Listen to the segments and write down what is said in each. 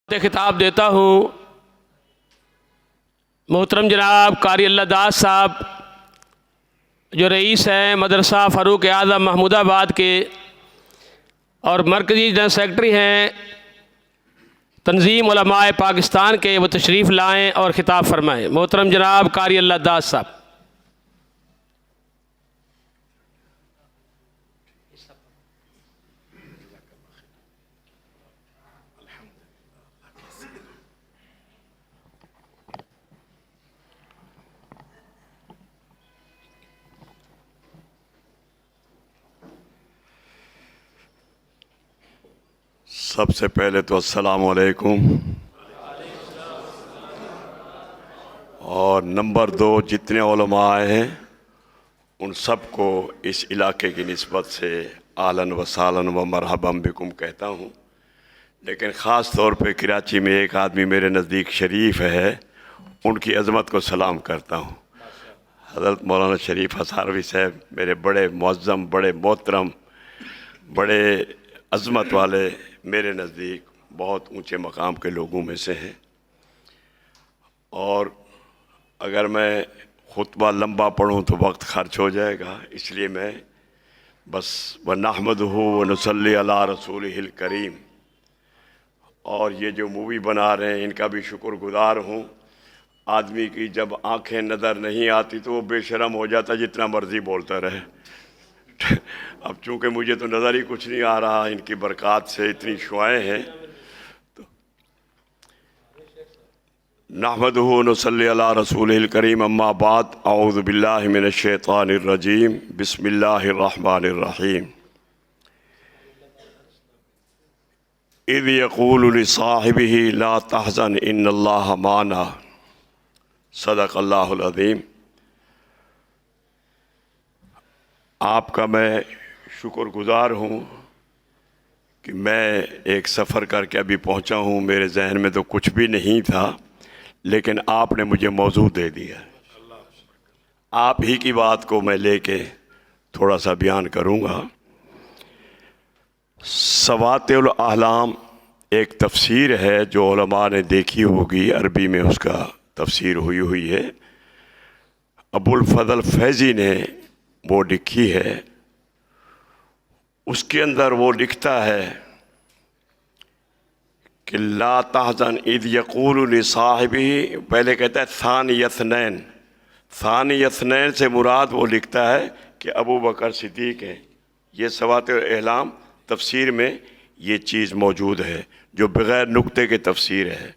खिताब देता हूँ मोहतरम जनाब कारी अल्लाह दास साहब जो रईस हैं मदरसा फ़ारूक आज़म महमूदाबाद के और मरकज़ी जनरल सेक्रेटरी हैं तंजीम उलमाए पाकिस्तान के, वो तशरीफ़ लाएँ और ख़िताब फरमाएँ। मोहतरम जनाब कारी अल्लाह दास साहब। सबसे पहले तो अस्सलामु अलैकुम, और नंबर दो जितने उलमा आए हैं उन सबको इस इलाके की निस्बत से आलन व सालन व मरहबम बिकुम कहता हूँ। लेकिन ख़ास तौर पे कराची में एक आदमी मेरे नज़दीक शरीफ है, उनकी अज़मत को सलाम करता हूँ। हज़रत मौलाना शरीफ हसारवी साहब मेरे बड़े मुअज़्ज़म, बड़े मोहतरम, बड़े अज़मत वाले, मेरे नज़दीक बहुत ऊंचे मकाम के लोगों में से हैं। और अगर मैं खुतबा लंबा पढ़ूं तो वक्त खर्च हो जाएगा, इसलिए मैं बस व नहमदुहु व नुसल्ली अला रसूलिहिल करीम, और ये जो मूवी बना रहे हैं इनका भी शुक्रगुज़ार हूँ। आदमी की जब आंखें नज़र नहीं आती तो वो बेशरम हो जाता, जितना मर्ज़ी बोलता रहे। अब चूँकि मुझे तो नज़र ही कुछ नहीं आ रहा, इनकी बरक़ात से इतनी शुआएँ हैं, तो नहमदुहु नुसल्ली अला रसूलिहिल करीम, अम्मा बाद, औज़ु बिल्लाहि मिनश शैतानिर रजीम, बिस्मिल्लाहिर रहमानिर रहीम। इज़ यक़ूलु लिसाहिबिही ला तहज़न इन्नल्लाह माना, सदक़ल्लाहुल अज़ीम। आपका मैं शुक्रगुज़ार हूँ कि मैं एक सफ़र करके अभी पहुँचा हूँ। मेरे जहन में तो कुछ भी नहीं था, लेकिन आपने मुझे मौजू दे दिया। आप ही की बात को मैं लेके थोड़ा सा बयान करूँगा। सवातिउल अहलाम एक तफसीर है जो उलमा ने देखी होगी, अरबी में उसका तफसीर हुई है। अबुल फज़ल फैज़ी ने वो लिखी है। उसके अंदर वो लिखता है कि ला तहज़न इज़ यक़ूलु लिसाहिबिही, पहले कहता है सानियतनैन, सानियतनैन से मुराद वो लिखता है कि अबू बकर सिद्दीक़ हैं। ये सवातिउल अहलाम तफसीर में ये चीज़ मौजूद है जो बग़ैर नुक्ते के तफसीर है।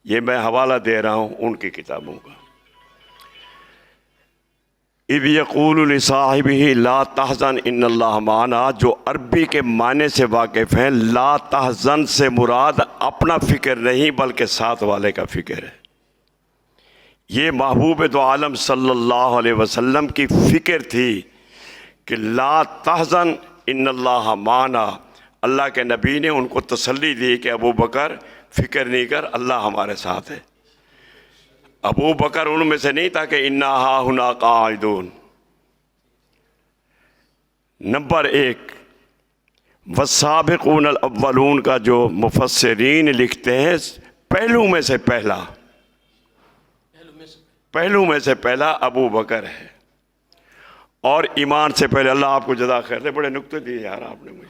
ये मैं हवाला दे रहा हूँ उनकी किताबों का। इज़ यक़ूलु लिसाहिबिही ला तहज़न इन्नल्लाह माना, जो अरबी के माने से वाकिफ़ हैं, ला तहज़न से मुराद अपना फ़िक्र नहीं बल्कि साथ वाले का फ़िक्र है। ये महबूब दो आलम सल्लल्लाहु अलैहि वसल्लम की फ़िक्र थी कि ला तहज़न इन्नल्लाह माना। अल्लाह के नबी ने उनको तसल्ली दी कि अबू बकर फ़िक्र नहीं कर, अल्लाह हमारे साथ है। अबू बकर उनमें से नहीं था कि इन्ना हाहुना काइदून। नंबर एक, वस्साबिकूनल अव्वलून का जो मुफस्सिरीन लिखते हैं, पहलू में से पहला अबू बकर है। और ईमान से पहले, अल्लाह आपको जज़ा खैर दे, बड़े नुक्ते दिए यार आपने मुझे।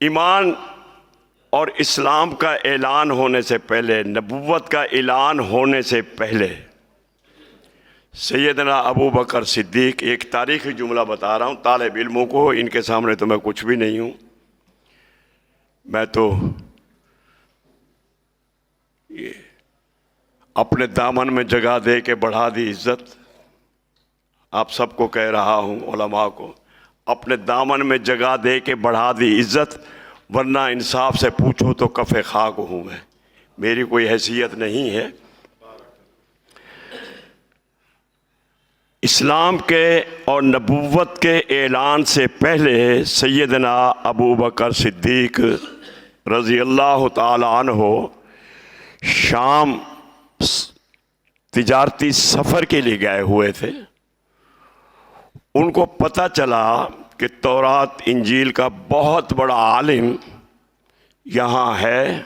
ईमान और इस्लाम का ऐलान होने से पहले, नबुव्वत का ऐलान होने से पहले, सैयदना अबू बकर सिद्दीक, एक तारीख़ी जुमला बता रहा हूँ तालिब इल्मों को, इनके सामने तो मैं कुछ भी नहीं हूँ। मैं तो ये अपने दामन में जगह दे के बढ़ा दी इज़्ज़त। आप सबको कह रहा हूँ, उलमा को, अपने दामन में जगह दे के बढ़ा दी इज़्ज़त, वरना इंसाफ से पूछो तो कफ़े खाक हूँ मैं, मेरी कोई हैसियत नहीं है। इस्लाम के और नबुव्वत के ऐलान से पहले सैयदना अबू बकर सिद्दीक रज़ी अल्लाह ताला अन्हु शाम तिजारती सफ़र के लिए गए हुए थे। उनको पता चला कि तौरात इंजील का बहुत बड़ा आलिम यहाँ है,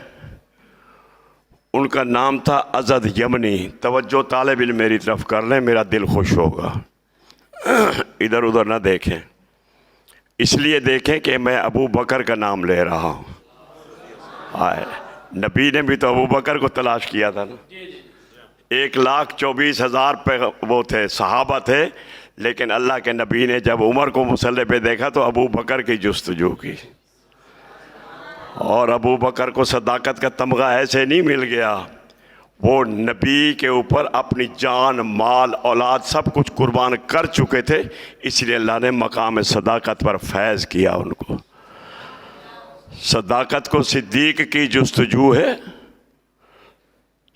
उनका नाम था अज़द यमनी। तवज्जो तालिब इल्म मेरी तरफ कर लें, मेरा दिल खुश होगा। इधर उधर ना देखें, इसलिए देखें कि मैं अबू बकर का नाम ले रहा हूँ। हाय, नबी ने भी तो अबू बकर को तलाश किया था ना। 1,24,000 पे वो थे, सहाबा थे, लेकिन अल्लाह के नबी ने जब उमर को मुसल्ले पे देखा तो अबू बकर की जुस्तजू की। और अबू बकर को सदाकत का तमगा ऐसे नहीं मिल गया, वो नबी के ऊपर अपनी जान, माल, औलाद सब कुछ कुर्बान कर चुके थे, इसलिए अल्लाह ने मकाम सदाकत पर फैज़ किया उनको। सदाकत को सिद्दीक की जुस्तजू है,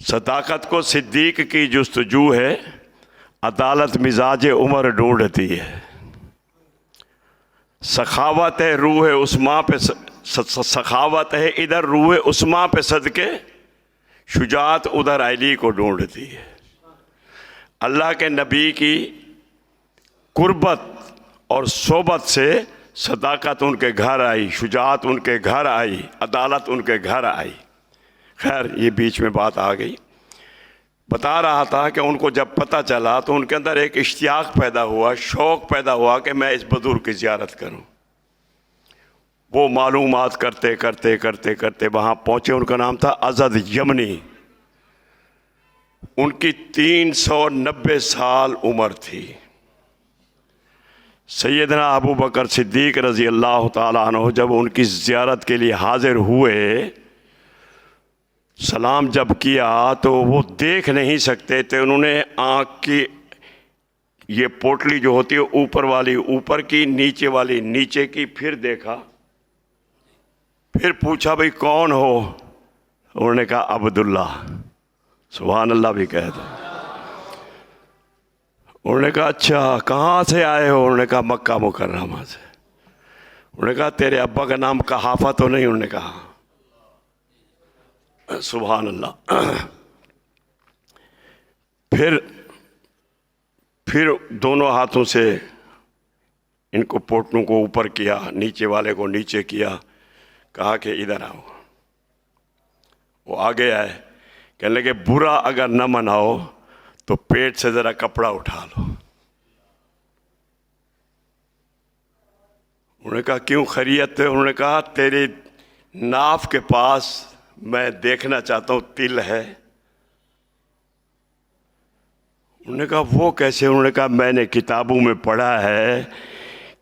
सदाकत को सिद्दीक की जुस्तजू है, अदालत मिजाज उमर ढूंढती है। सखावत है रूह उस्मा पे, सखावत है इधर रूह उस्मा पे सदके, शुजात उधर अली को ढूंढती है। अल्लाह के नबी की कुर्बत और सोबत से सदाकत उनके घर आई, शुजात उनके घर आई, अदालत उनके घर आई। खैर, ये बीच में बात आ गई। बता रहा था कि उनको जब पता चला तो उनके अंदर एक इश्तियाक पैदा हुआ, शौक़ पैदा हुआ कि मैं इस बुजुर्ग की ज़ियारत करूं। वो मालूमात करते करते करते करते वहाँ पहुँचे। उनका नाम था अज़द यमनी। उनकी 390 साल उम्र थी। सैयदना अबू बकर सिद्दीक रज़ी अल्लाह ताला अन्हु जब उनकी ज़ियारत के लिए हाजिर हुए, सलाम जब किया तो वो देख नहीं सकते थे। उन्होंने आँख की ये पोटली जो होती है ऊपर वाली ऊपर की, नीचे वाली नीचे की, फिर देखा, फिर पूछा भाई कौन हो? उन्होंने कहा अब्दुल्ला। सुभान अल्लाह भी कह दो। उन्होंने कहा अच्छा कहाँ से आए हो? उन्होंने कहा मक्का मुकर्रमा से। उन्होंने कहा तेरे अब्बा का नाम कहाफा तो नहीं? उन्होंने कहा सुभान अल्लाह। फिर दोनों हाथों से इनको पोटलों को ऊपर किया, नीचे वाले को नीचे किया, कहा कि इधर आओ। वो आगे आए, कहने लगे बुरा अगर न मनाओ तो पेट से ज़रा कपड़ा उठा लो। उन्होंने कहा क्यों, खैरियत है? उन्होंने कहा तेरे नाफ के पास मैं देखना चाहता हूँ तिल है। उन्होंने कहा वो कैसे? उन्होंने कहा मैंने किताबों में पढ़ा है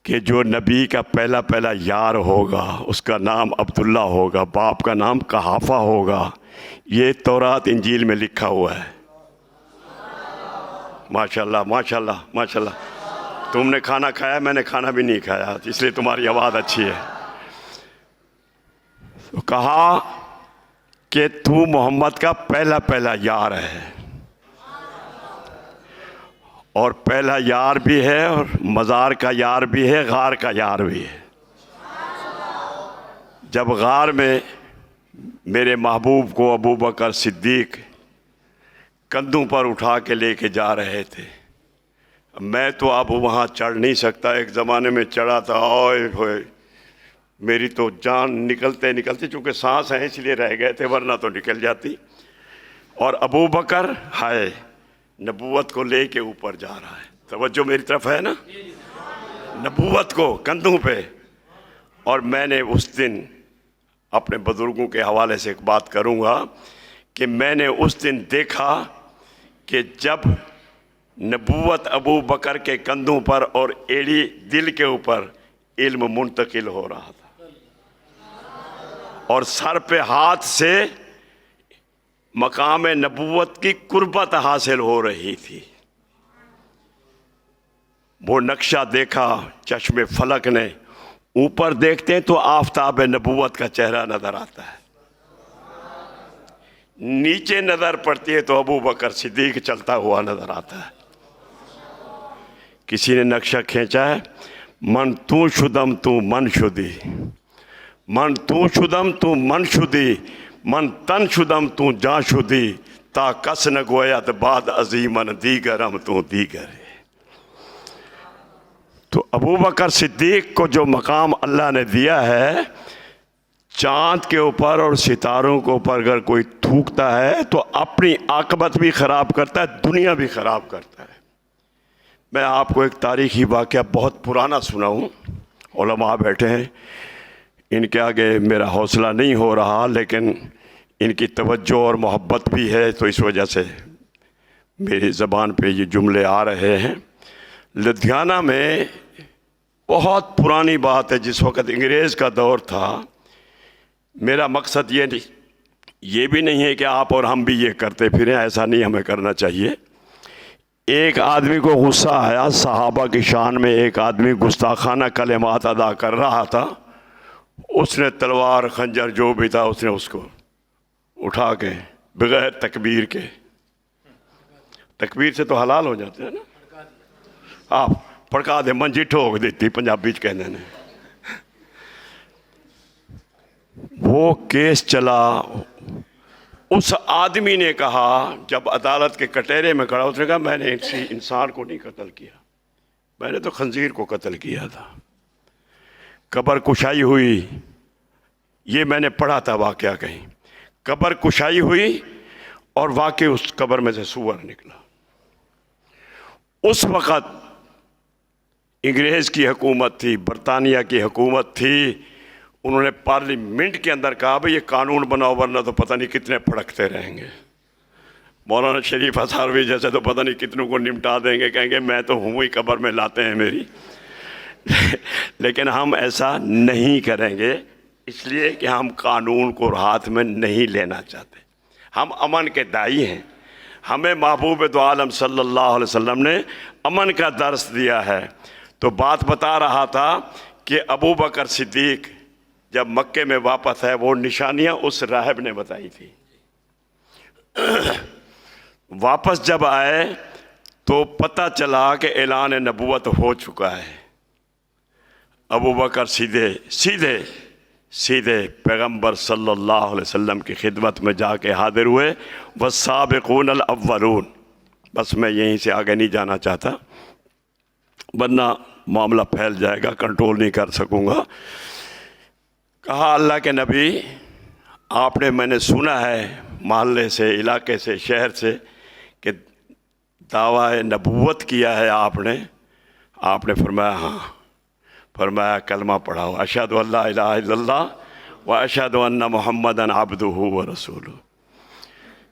कि जो नबी का पहला पहला यार होगा उसका नाम अब्दुल्ला होगा, बाप का नाम कहाफा होगा। ये तौरात इंजील में लिखा हुआ है। माशाल्लाह माशाल्लाह माशाल्लाह। तुमने खाना खाया, मैंने खाना भी नहीं खाया, इसलिए तुम्हारी आवाज़ अच्छी है। तो कहा कि तू मोहम्मद का पहला पहला यार है, और पहला यार भी है और मज़ार का यार भी है, गार का यार भी है। जब गार में मेरे महबूब को अबू बकर सिद्दीक कंधों पर उठा के लेके जा रहे थे, मैं तो अब वहाँ चढ़ नहीं सकता। एक ज़माने में चढ़ा था, ओए होए मेरी तो जान निकलते निकलते, चूँकि सांस है इसलिए रह गए थे, वरना तो निकल जाती। और अबू बकर हाय नबूवत को लेके ऊपर जा रहा है। तवज्जो मेरी तरफ है ना, नबूवत को कंधों पे। और मैंने उस दिन अपने बुजुर्गों के हवाले से एक बात करूँगा कि मैंने उस दिन देखा कि जब नबूवत अबू बकर के कंधों पर और एड़ी दिल के ऊपर इल्म मुंतकिल हो रहा था, और सर पे हाथ से मकाम नबूवत की कुर्बत हासिल हो रही थी। वो नक्शा देखा चश्मे फलक ने। ऊपर देखते हैं तो आफताब नबूवत का चेहरा नजर आता है, नीचे नजर पड़ती है तो अबू बकर सिद्दीक चलता हुआ नजर आता है। किसी ने नक्शा खींचा है, मन तू शुदम तू मन शुदी, मन तू शुदम तू मन शुदी, मन तन शुदम तू जा शुदी, ता कस न गोयत बाद अजीमन दीगरम तू दीगर। तो अबू बकर सिद्दीक को जो मकाम अल्लाह ने दिया है, चांद के ऊपर और सितारों के ऊपर अगर कोई थूकता है तो अपनी आकबत भी ख़राब करता है, दुनिया भी ख़राब करता है। मैं आपको एक तारीख़ी वाक़या बहुत पुराना सुनाऊं। उलमा बैठे हैं, इनके आगे मेरा हौसला नहीं हो रहा, लेकिन इनकी तवज्जो और मोहब्बत भी है, तो इस वजह से मेरी ज़बान पे ये जुमले आ रहे हैं। लुधियाना में बहुत पुरानी बात है, जिस वक़्त अंग्रेज़ का दौर था। मेरा मकसद ये भी नहीं है कि आप और हम भी ये करते फिरें, ऐसा नहीं हमें करना चाहिए। एक आदमी को गुस्सा आया, सहाबा की शान में एक आदमी गुस्ताखाना कलेमात अदा कर रहा था। उसने तलवार खंजर जो भी था उसने उसको उठा के बगैर तकबीर के, तकबीर से तो हलाल हो जाते हैं ना, आप भड़का दे, मंजी ठोक देती पंजाबी च कहने ने। वो केस चला। उस आदमी ने कहा, जब अदालत के कटहरे में खड़ा, उसने कहा मैंने इसी इंसान को नहीं कत्ल किया, मैंने तो खंजीर को कत्ल किया था। कब्र कुशाई हुई, ये मैंने पढ़ा था वाकया कहीं। कब्र कुशाई हुई और वाकई उस कब्र में से सूअर निकला। उस वक़्त अंग्रेज़ की हुकूमत थी, बरतानिया की हुकूमत थी। उन्होंने पार्लियामेंट के अंदर कहा भाई ये कानून बनाओ, वरना तो पता नहीं कितने फड़कते रहेंगे। मौलाना शरीफ हसारवी जैसे तो पता नहीं कितनों को निपटा देंगे, कहेंगे मैं तो हूँ ही, कब्र में लाते हैं मेरी। लेकिन हम ऐसा नहीं करेंगे, इसलिए कि हम कानून को हाथ में नहीं लेना चाहते। हम अमन के दाई हैं। हमें महबूब दो आलम सल्लल्लाहु अलैहि वसल्लम ने अमन का दर्स दिया है। तो बात बता रहा था कि अबू बकर सिद्दीक जब मक्के में वापस है, वो निशानियां उस राहिब ने बताई थी। वापस जब आए तो पता चला कि ऐलान नबूवत हो चुका है। अबू बकर सीधे पैगंबर सल्लल्लाहु अलैहि वसल्लम की खिदमत में जाके हाजिर हुए। वस्साबिकून अल अव्वलून। बस मैं यहीं से आगे नहीं जाना चाहता, वरना मामला फैल जाएगा, कंट्रोल नहीं कर सकूँगा। कहा अल्लाह के नबी, आपने, मैंने सुना है मोहल्ले से, इलाके से, शहर से कि दावा नबूवत किया है आपने फरमाया हाँ। फरमाया कलमा पढ़ाओ, अशहदु अल्ला इलाहा इल्लल्लाह व अशहदु अन्ना मुहम्मदन अब्दुहु व रसूलुहु।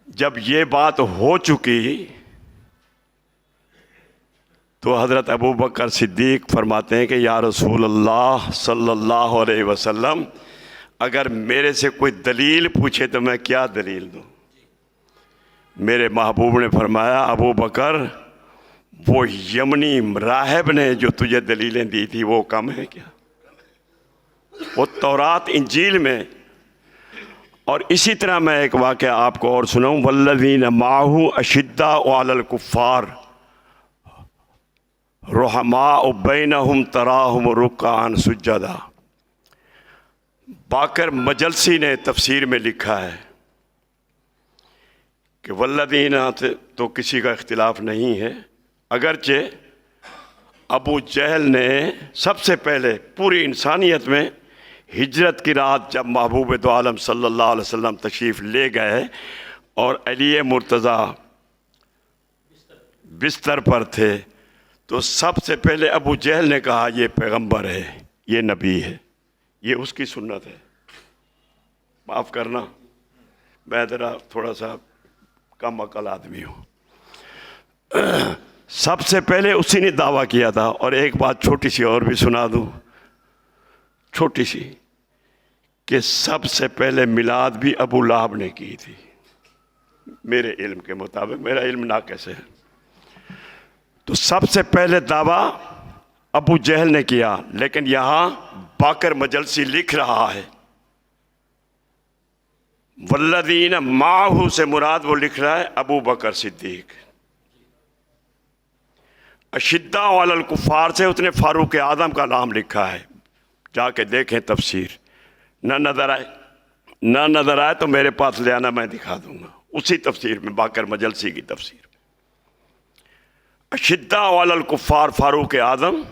जब ये बात हो चुकी तो हज़रत अबू बकर सिद्दीक फरमाते हैं कि या रसूल अल्लाह सल्लल्लाहु अलैहि वसल्लम, अगर मेरे से कोई दलील पूछे तो मैं क्या दलील दूँ? मेरे महबूब ने फरमाया, अबू बकर, वो यमनी राहिब ने जो तुझे दलीलें दी थी वो कम है क्या? वो तौरात इंजील में। और इसी तरह मैं एक वाक़या आपको और सुनाऊँ। वल्लज़ीन माहू अशिद्दा अलल कुफ़्फ़ार रुहमाउ बैनहुम तराहुम रुक्कान सुज्जदा। बाकर मजलसी ने तफसीर में लिखा है कि वल्लज़ीना तो किसी का इख्तिलाफ नहीं है, अगरचे अबू जहल ने सबसे पहले पूरी इंसानियत में हिजरत की रात जब महबूब दो आलम सल्लल्लाहु अलैहि वसल्लम तशरीफ़ ले गए और अली मुर्तज़ा बिस्तर पर थे, तो सबसे पहले अबू जहल ने कहा ये पैगंबर है, ये नबी है, ये उसकी सुन्नत है। माफ़ करना, मैं ज़रा थोड़ा सा कम अकल आदमी हूँ। सबसे पहले उसी ने दावा किया था। और एक बात छोटी सी और भी सुना दूँ, छोटी सी, कि सबसे पहले मिलाद भी अबू लहब ने की थी मेरे इल्म के मुताबिक। मेरा इल्म नाक़िस है। तो सबसे पहले दावा अबू जहल ने किया, लेकिन यहाँ बाकर मजलसी लिख रहा है वल्लज़ीन माहू से मुराद वो लिख रहा है अबू बकर सिद्दीक। अशिद्दा अलल कुफ़ार से उसने फारूक आज़म का नाम लिखा है। जाके देखें तफसीर। न नज़र आए तो मेरे पास ले आना, मैं दिखा दूंगा। उसी तफसीर में, बाकर मजलसी की तफसीर। अशिद्दा अलल कुफ़ार फारूक आज़म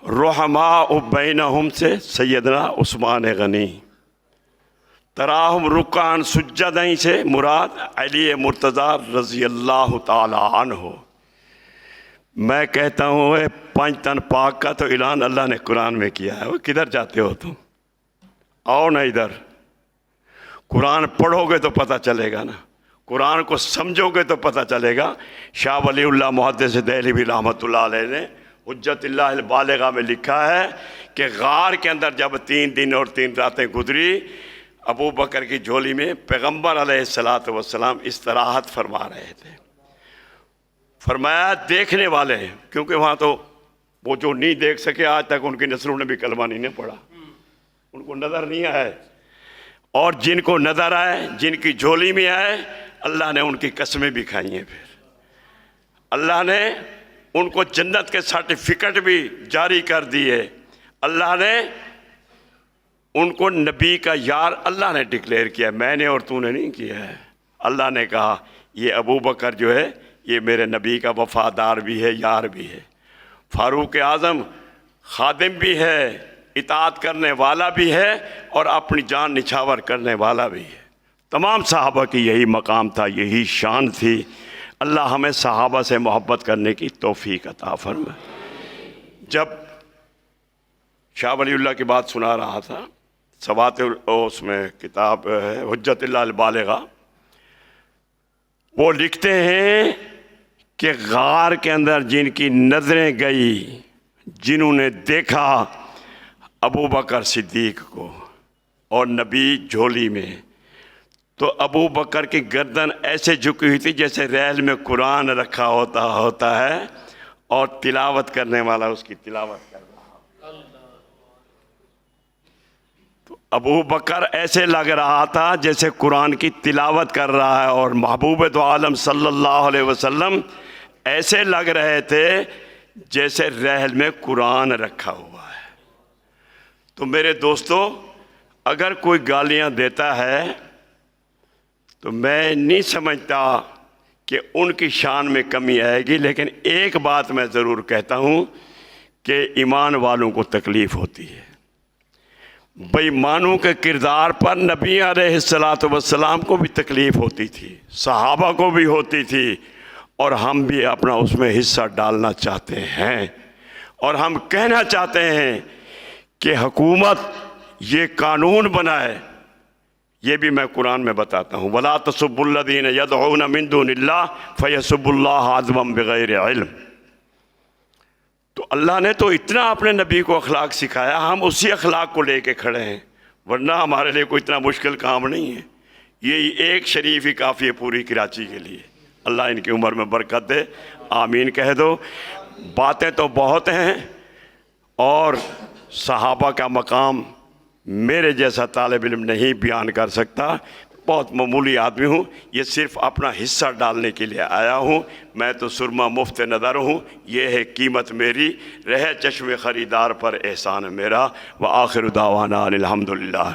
रुहमा बैनहुम से सैयदना उस्मान गनी, तराहुम रुकान सुज्जदैन से मुराद अली मुर्तज़ा रज़ी अल्लाह ताला अन्हु। मैं कहता हूँ ये 5 तन पाक का तो ऐलान अल्लाह ने कुरान में किया है। वो किधर जाते हो तुम, आओ ना इधर। कुरान पढ़ोगे तो पता चलेगा ना, कुरान को समझोगे तो पता चलेगा। शाह वलीउल्लाह मुहद्दिस देहलवी रहमतुल्लाह अलैह ने हुज्जतुल्लाह बालिगा में लिखा है कि गार के अंदर जब 3 दिन और 3 रातें गुजरी, अबू बकर की झोली में पैगम्बर अलैहिस्सलातु वस्सलाम इस्तराहत फरमा रहे थे। फरमाया देखने वाले हैं, क्योंकि वहाँ तो वो जो नहीं देख सके आज तक उनकी नस्लों ने भी कलमा नहीं पढ़ा, उनको नज़र नहीं आया। और जिनको नज़र आए, जिनकी झोली में आए, अल्लाह ने उनकी कसमें भी खाई हैं। फिर अल्लाह ने उनको जन्नत के सर्टिफिकेट भी जारी कर दिए। अल्लाह ने उनको नबी का यार अल्लाह ने डिक्लेयर किया, मैंने और तूने नहीं किया है। अल्लाह ने कहा ये अबू बकर जो है ये मेरे नबी का वफादार भी है, यार भी है, फारूक आज़म खादिम भी है, इताअत करने वाला भी है और अपनी जान निछावर करने वाला भी है। तमाम सहाबा की यही मकाम था, यही शान थी। अल्लाह हमें सहाबा से मोहब्बत करने की तौफीक अता फरमाए। जब शाह वलीउल्लाह की बात सुना रहा था, सवात उसमें किताब है हुज्जतुल्लाह बालिगा, वो लिखते हैं कि गार के अंदर जिनकी नज़रें गई, जिन्होंने देखा अबू बकर सिद्दीक को और नबी झोली में, तो अबू बकर की गर्दन ऐसे झुकी हुई थी जैसे रैल में कुरान रखा होता है और तिलावत करने वाला उसकी तिलावत कर रहा। तो अबू बकर ऐसे लग रहा था जैसे कुरान की तिलावत कर रहा है, और महबूब दो आलम सल्लल्लाहु अलैहि वसल्लम ऐसे लग रहे थे जैसे रहल में कुरान रखा हुआ है। तो मेरे दोस्तों, अगर कोई गालियां देता है तो मैं नहीं समझता कि उनकी शान में कमी आएगी, लेकिन एक बात मैं ज़रूर कहता हूँ कि ईमान वालों को तकलीफ़ होती है। बेईमानों के किरदार पर नबी अलैहिस्सलातु वस्सलाम को भी तकलीफ़ होती थी, सहाबा को भी होती थी, और हम भी अपना उसमें हिस्सा डालना चाहते हैं। और हम कहना चाहते हैं कि हुकूमत ये कानून बनाए, ये भी मैं कुरान में बताता हूँ, वला तसुब्बुल्लज़ीना यदऊना मिन दुनिल्लाह फयसुब्बुल्लाह अदवन बिगैरि इल्म। तो अल्लाह ने तो इतना अपने नबी को अखलाक सिखाया, हम उसी अखलाक को लेके खड़े हैं, वरना हमारे लिए कोई इतना मुश्किल काम नहीं है। ये एक शरीफ ही काफ़ी है पूरी कराची के लिए। अल्लाह इनकी उम्र में बरकत दे, आमीन कह दो। बातें तो बहुत हैं और सहाबा का मकाम मेरे जैसा तालिब इल्म नहीं बयान कर सकता, बहुत मामूली आदमी हूँ, ये सिर्फ़ अपना हिस्सा डालने के लिए आया हूँ। मैं तो सुरमा मुफ्त नज़र हूँ, ये है कीमत मेरी, रहे चश्मे ख़रीदार पर एहसान मेरा। व आखिर दावाना अनिल हम्दुलिल्लाह।